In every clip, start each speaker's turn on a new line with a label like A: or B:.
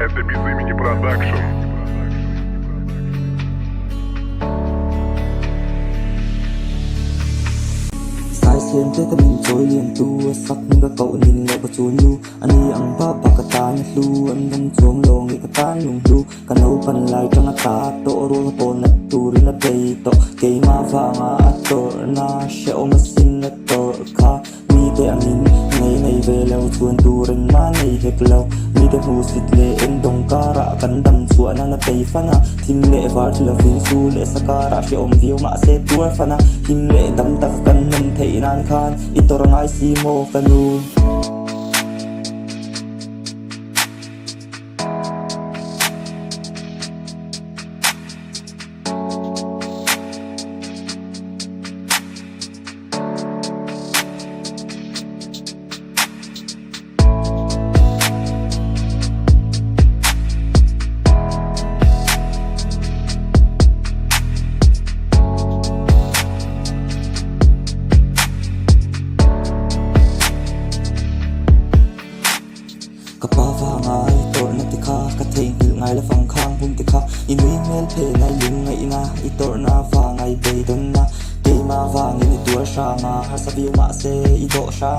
A: Это без имени продакшн.
B: Sai xem thế ta mình trôi liền tu sắc ga cậu nhìn lại có chuồn lu anh ang ba ba ka ta ni lu anh đang chuông long ni ka ta lung lu ka nấu pan lại trong ta to ro to na tu ri na play to ke ma va ma to na sheo ma sin na to ka mi te angin nei nei ve lâu chuồn tu ren ma nei hek lâu mi te hu sit le en dong kara kan dam chuan na pei fana thim le var thila fin su le sakara sheo ma viu ma se tu fana thim le dam tak kan nam thei nan khan itorangai si mo kanu Kapa vangai tor na tikha ka theng hil ngai la phang khang bum tikha inui mel phe ngai lung ngai na itor na vangai be don na ke ma wang ni tur sha ma ha sa bi ma se I do sha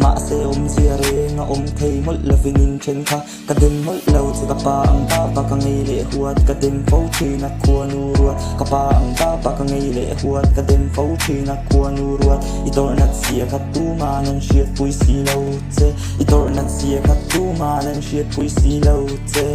B: ma se sia re nga thei mol la vinin chen kha ka den mol lo chu ka pa ang ba ka ngai le huat ka den fo chi na khua nu ruat ka pa ang ba ka ngai le huat ka den fo chi na khua nu ruat itor na sia kha tu ma nan shiat pui si lo che itor na sia kha tu ma nan shiat pui si lo che